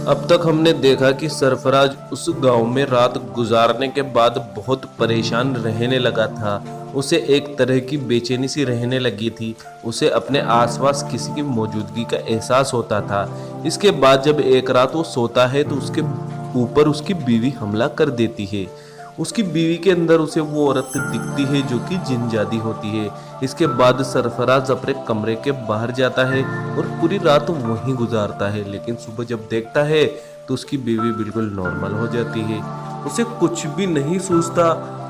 अब तक हमने देखा कि सरफराज उस गांव में रात गुजारने के बाद बहुत परेशान रहने लगा था। उसे एक तरह की बेचैनी सी रहने लगी थी। उसे अपने आसपास किसी की मौजूदगी का एहसास होता था। इसके बाद जब एक रात वो सोता है तो उसके ऊपर उसकी बीवी हमला कर देती है। उसकी बीवी के अंदर उसे वो औरत दिखती है जो कि जिनजादी होती है। इसके बाद सरफराज अपने कमरे के बाहर जाता है और पूरी रात वहीं गुजारता है, लेकिन सुबह जब देखता है तो उसकी बीवी बिल्कुल नॉर्मल हो जाती है। उसे कुछ भी नहीं सूझता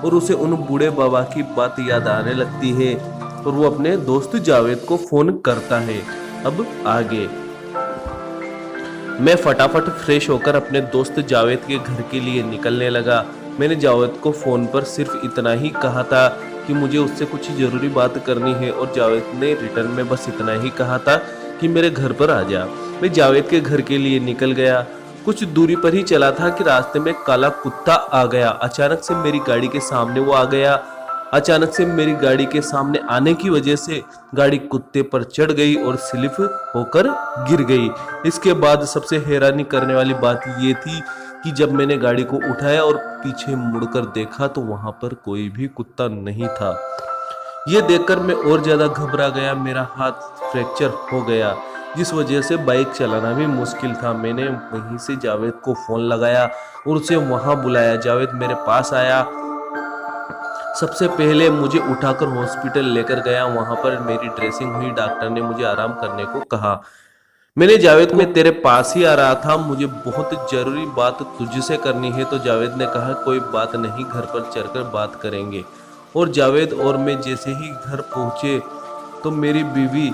और उसे उन बूढ़े बाबा की बात याद आने लगती है और वो अपने दोस्त जावेद को फोन करता है। अब आगे मैं फटाफट फ्रेश होकर अपने दोस्त जावेद के घर के लिए निकलने लगा। मैंने जावेद को फ़ोन पर सिर्फ इतना ही कहा था कि मुझे उससे कुछ ज़रूरी बात करनी है और जावेद ने रिटर्न में बस इतना ही कहा था कि मेरे घर पर आ जा। मैं जावेद के घर के लिए निकल गया। कुछ दूरी पर ही चला था कि रास्ते में काला कुत्ता आ गया। अचानक से मेरी गाड़ी के सामने वो आ गया। अचानक से मेरी गाड़ी के सामने आने की वजह से गाड़ी कुत्ते पर चढ़ गई और स्लिप होकर गिर गई। इसके बाद सबसे हैरानी करने वाली बात ये थी कि जब मैंने गाड़ी को उठाया और पीछे मुड़कर देखा तो वहां पर कोई भी कुत्ता नहीं था। ये देखकर मैं और ज्यादा घबरा गया। मेरा हाथ फ्रैक्चर हो गया जिस वजह से बाइक चलाना भी मुश्किल था। मैंने वहीं से जावेद को फोन लगाया और उसे वहां बुलाया। जावेद मेरे पास आया। सबसे पहले मुझे उठाकर हॉस्पिटल लेकर गया। वहां पर मेरी ड्रेसिंग हुई। डॉक्टर ने मुझे आराम करने को कहा। मैंने जावेद को, मैं तेरे पास ही आ रहा था, मुझे बहुत जरूरी बात तुझसे करनी है। तो जावेद ने कहा कोई बात नहीं, घर पर चलकर बात करेंगे। और जावेद और मैं जैसे ही घर पहुंचे तो मेरी बीवी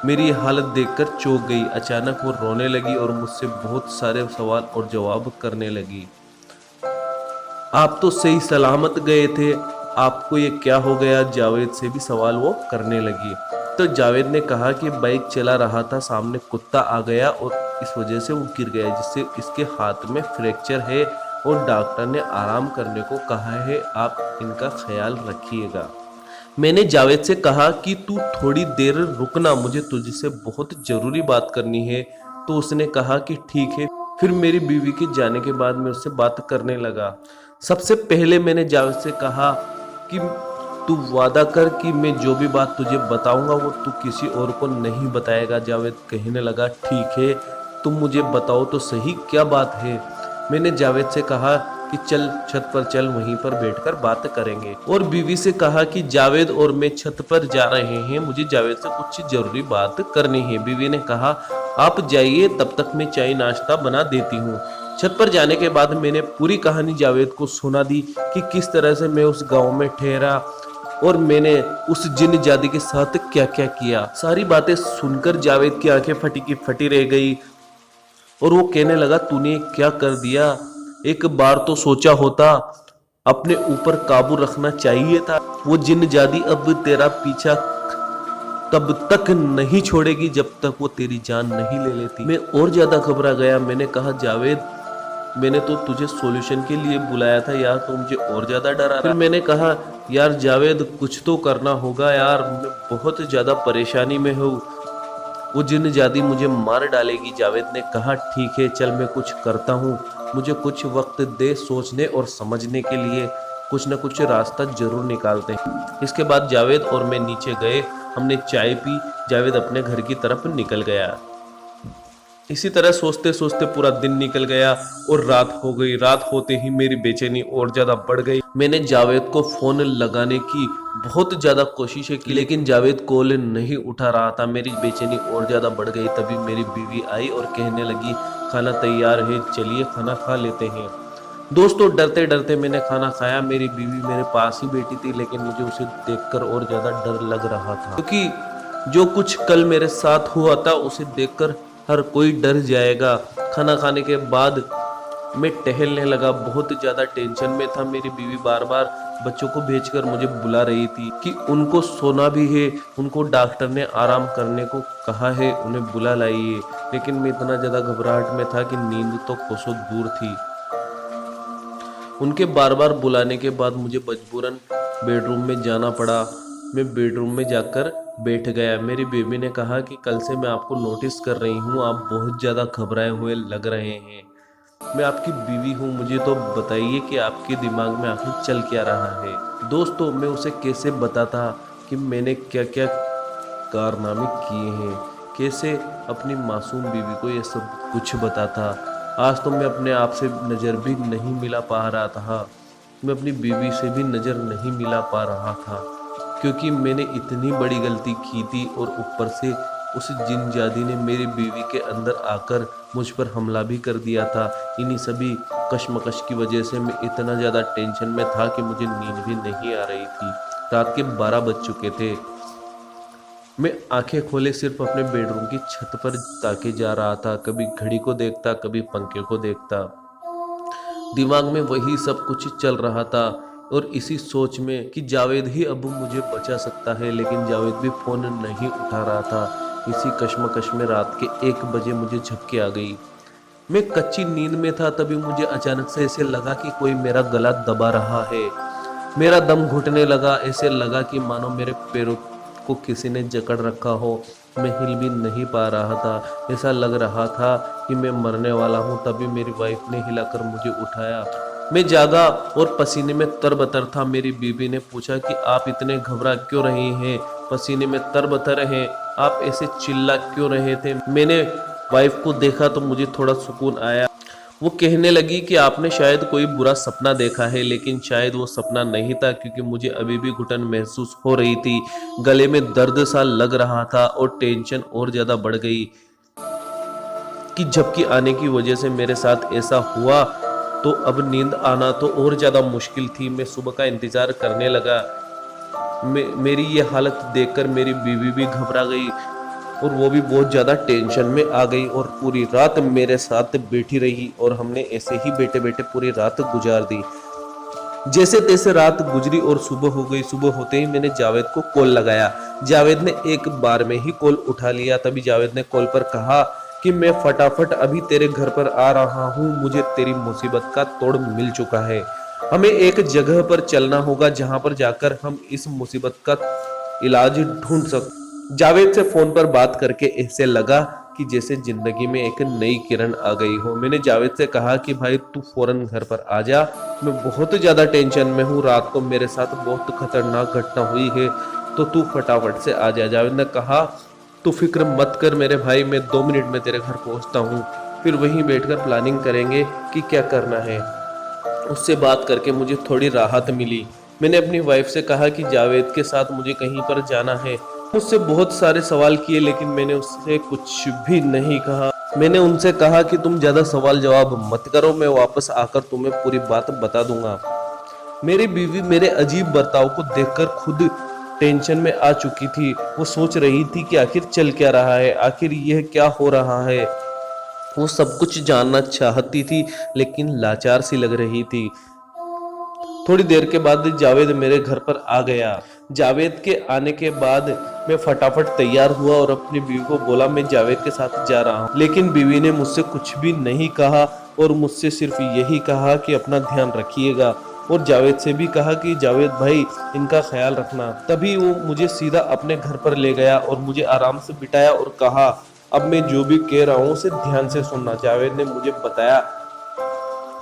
मेरी हालत देखकर चौंक गई। अचानक वो रोने लगी और मुझसे बहुत सारे सवाल और जवाब करने लगी। आप तो सही सलामत गए थे, आपको ये क्या हो गया? जावेद से भी सवाल वो करने लगी। तो जावेद ने कहा कि बाइक चला रहा था, सामने कुत्ता आ गया और इस वजह से वो गिर गया, जिससे इसके हाथ में फ्रैक्चर है और डॉक्टर ने आराम करने को कहा है, आप इनका ख्याल रखिएगा। मैंने जावेद से कहा कि तू थोड़ी देर रुकना, मुझे तुझसे बहुत ज़रूरी बात करनी है। तो उसने कहा कि ठीक है। फिर मेरी बीवी के जाने के बाद मैं उससे बात करने लगा। सबसे पहले मैंने जावेद से कहा कि तू वादा कर कि मैं जो भी बात तुझे बताऊंगा वो तू किसी और को नहीं बताएगा। जावेद कहने लगा ठीक है, तुम मुझे बताओ तो सही क्या बात है। मैंने जावेद से कहा कि चल छत पर चल, वहीं पर बैठकर बात करेंगे। और बीवी से कहा कि जावेद और मैं छत पर जा रहे हैं, मुझे जावेद से कुछ जरूरी बात करनी है। बीवी ने कहा आप जाइए, तब तक मैं चाय नाश्ता बना देती हूँ। छत पर जाने के बाद मैंने पूरी कहानी जावेद को सुना दी कि किस तरह से मैं उस गांव में ठहरा और मैंने उस जिन जादी के साथ क्या क्या किया। सारी बातें सुनकर जावेद की आंखें फटी की फटी रह गई और वो कहने लगा तूने क्या कर दिया? एक बार तो सोचा होता, अपने ऊपर काबू रखना चाहिए था। वो जिन जादी अब तेरा पीछा तब तक नहीं छोड़ेगी जब तक वो तेरी जान नहीं ले लेती। मैं और ज्यादा घबरा गया। मैंने कहा जावेद, मैंने तो तुझे सॉल्यूशन के लिए बुलाया था यार, तो मुझे और ज्यादा डर आ रहा। फिर मैंने कहा यार जावेद, कुछ तो करना होगा यार, मैं बहुत ज्यादा परेशानी में हूँ, वो जिन जादी मुझे मार डालेगी। जावेद ने कहा ठीक है चल, मैं कुछ करता हूँ, मुझे कुछ वक्त दे सोचने और समझने के लिए, कुछ न कुछ रास्ता जरूर निकालते हैं। इसके बाद जावेद और मैं नीचे गए, हमने चाय पी। जावेद अपने घर की तरफ निकल गया। इसी तरह सोचते सोचते पूरा दिन निकल गया और रात हो गई। रात होते ही मेरी बेचैनी और ज्यादा बढ़ गई। मैंने जावेद को फोन लगाने की बहुत ज्यादा कोशिशें की, लेकिन जावेद कॉल नहीं उठा रहा था। मेरी बेचैनी और ज्यादा बढ़ गई। तभी मेरी बीवी आई और कहने लगी खाना तैयार है, चलिए खाना खा लेते हैं। दोस्तों डरते डरते मैंने खाना खाया। मेरी बीवी मेरे पास ही बैठी थी, लेकिन मुझे उसे देखकर और ज्यादा डर लग रहा था, क्योंकि जो कुछ कल मेरे साथ हुआ था उसे देखकर हर कोई डर जाएगा। खाना खाने के बाद मैं टहलने लगा, बहुत ज़्यादा टेंशन में था। मेरी बीवी बार बार बच्चों को भेजकर मुझे बुला रही थी कि उनको सोना भी है, उनको डॉक्टर ने आराम करने को कहा है, उन्हें बुला लाइए। लेकिन मैं इतना ज़्यादा घबराहट में था कि नींद तो कोसों दूर थी। उनके बार बार बुलाने के बाद मुझे मजबूरन बेडरूम में जाना पड़ा। मैं बेडरूम में जाकर बैठ गया। मेरी बेबी ने कहा कि कल से मैं आपको नोटिस कर रही हूँ, आप बहुत ज़्यादा घबराए हुए लग रहे हैं। मैं आपकी बीवी हूँ, मुझे तो बताइए कि आपके दिमाग में आखिर चल क्या रहा है। दोस्तों, मैं उसे कैसे बताता कि मैंने क्या क्या कारनामे किए हैं, कैसे अपनी मासूम बीवी को ये सब कुछ बताता। आज तो मैं अपने आप से नज़र भी नहीं मिला पा रहा था, मैं अपनी बीवी से भी नज़र नहीं मिला पा रहा था, क्योंकि मैंने इतनी बड़ी गलती की थी और ऊपर से उस जिनजादी ने मेरी बीवी के अंदर आकर मुझ पर हमला भी कर दिया था। इन्हीं सभी कशमकश की वजह से मैं इतना ज़्यादा टेंशन में था कि मुझे नींद भी नहीं आ रही थी। रात के 12 बज चुके थे। मैं आंखें खोले सिर्फ अपने बेडरूम की छत पर ताके जा रहा था। कभी घड़ी को देखता, कभी पंखे को देखता। दिमाग में वही सब कुछ चल रहा था और इसी सोच में कि जावेद ही अब मुझे बचा सकता है, लेकिन जावेद भी फ़ोन नहीं उठा रहा था। इसी कश्मकश में रात के 1 बजे मुझे झपकी आ गई। मैं कच्ची नींद में था, तभी मुझे अचानक से ऐसे लगा कि कोई मेरा गला दबा रहा है। मेरा दम घुटने लगा, ऐसे लगा कि मानो मेरे पैरों को किसी ने जकड़ रखा हो। मैं हिल भी नहीं पा रहा था, ऐसा लग रहा था कि मैं मरने वाला हूँ। तभी मेरी वाइफ ने हिलाकर मुझे उठाया। मैं जागा और पसीने में तरबतर था। मेरी बीवी ने पूछा कि आप इतने घबरा क्यों रहे हैं, पसीने में तरबतर हैं, आप ऐसे चिल्ला क्यों रहे थे। मैंने वाइफ को देखा तो मुझे थोड़ा सुकून आया। वो कहने लगी कि आपने शायद कोई बुरा सपना देखा है, लेकिन शायद वो सपना नहीं था, क्योंकि मुझे अभी भी घुटन महसूस हो रही थी। गले में दर्द सा लग रहा था और टेंशन और ज़्यादा बढ़ गई कि झपकी आने की वजह से मेरे साथ ऐसा हुआ, तो अब नींद आना तो और ज़्यादा मुश्किल थी। मैं सुबह का इंतज़ार करने लगा। मेरी ये हालत देखकर मेरी बीवी भी घबरा गई और वो भी बहुत ज़्यादा टेंशन में आ गई और पूरी रात मेरे साथ बैठी रही और हमने ऐसे ही बैठे बैठे पूरी रात गुजार दी। जैसे तैसे रात गुजरी और सुबह हो गई। सुबह होते ही मैंने जावेद को कॉल लगाया। जावेद ने एक बार में ही कॉल उठा लिया। तभी जावेद ने कॉल पर कहा कि मैं फटाफट अभी तेरे घर पर आ रहा हूँ, मुझे तेरी मुसीबत का तोड़ मिल चुका है। हमें एक जगह पर चलना होगा जहाँ पर जाकर हम इस मुसीबत का इलाज ढूंढ सकते। जावेद से फोन पर बात करके ऐसे लगा कि जैसे जिंदगी में एक नई किरण आ गई हो। मैंने जावेद से कहा कि भाई तू फौरन घर पर आ जा, मैं बहुत ज़्यादा टेंशन में हूँ, रात को मेरे साथ बहुत खतरनाक घटना हुई है, तो तू फटाफट से आ जा। जावेद ने कहा तू फिक्र मत कर मेरे भाई, मैं 2 मिनट में तेरे घर पहुँचता हूँ, फिर वहीं बैठकर प्लानिंग करेंगे कि क्या करना है। उससे बात करके मुझे थोड़ी राहत मिली। मैंने अपनी वाइफ से कहा कि जावेद के साथ मुझे कहीं पर जाना है। मुझसे बहुत सारे सवाल किए, लेकिन मैंने उससे कुछ भी नहीं कहा। मैंने उनसे कहा कि तुम ज़्यादा सवाल जवाब मत करो, मैं वापस आकर तुम्हें पूरी बात बता दूंगा। मेरी बीवी मेरे अजीब बर्ताव को देखकर खुद टेंशन में आ चुकी थी। वो सोच रही थी कि आखिर चल क्या रहा है, आखिर यह क्या हो रहा है। वो सब कुछ जानना चाहती थी, लेकिन लाचार सी लग रही थी। थोड़ी देर के बाद जावेद मेरे घर पर आ गया। जावेद के आने के बाद मैं फटाफट तैयार हुआ और अपनी बीवी को बोला मैं जावेद के साथ जा रहा हूँ। लेकिन बीवी ने मुझसे कुछ भी नहीं कहा और मुझसे सिर्फ यही कहा कि अपना ध्यान रखिएगा, और जावेद से भी कहा कि जावेद भाई इनका ख्याल रखना। तभी वो मुझे सीधा अपने घर पर ले गया और मुझे आराम से बिठाया और कहा अब मैं जो भी कह रहा हूँ उसे ध्यान से सुनना। जावेद ने मुझे बताया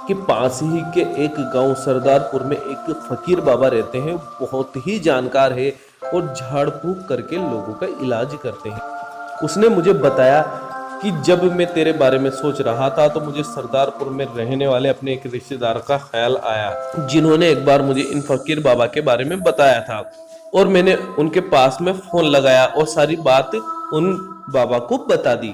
कि पास ही के एक गांव सरदारपुर में एक फकीर बाबा रहते हैं, बहुत ही जानकार है और झाड़ फूक करके लोगों का इलाज करते हैं। उसने मुझे बताया कि जब मैं तेरे बारे में सोच रहा था तो मुझे सरदारपुर में रहने वाले अपने एक रिश्तेदार का ख्याल आया, जिन्होंने एक बार मुझे इन फकीर बाबा के बारे में बताया था, और मैंने उनके पास में फोन लगाया और सारी बात उन बाबा को बता दी।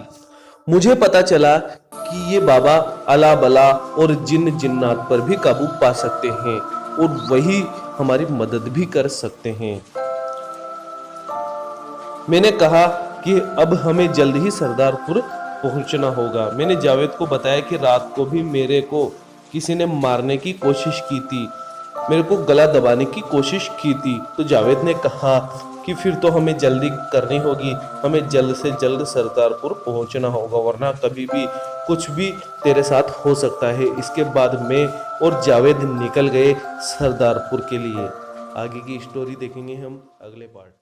मुझे पता चला कि ये बाबा अला बला और जिन जिन्नात पर भी काबू पा सकते हैं और वही हमारी मदद भी कर सकते हैं। मैंने कहा कि अब हमें जल्द ही सरदारपुर पहुंचना होगा। मैंने जावेद को बताया कि रात को भी मेरे को किसी ने मारने की कोशिश की थी, मेरे को गला दबाने की कोशिश की थी। तो जावेद ने कहा कि फिर तो हमें जल्दी करनी होगी, हमें जल्द से जल्द सरदारपुर पहुंचना होगा, वरना कभी भी कुछ भी तेरे साथ हो सकता है। इसके बाद मैं और जावेद निकल गए सरदारपुर के लिए। आगे की स्टोरी देखेंगे हम अगले पार्ट।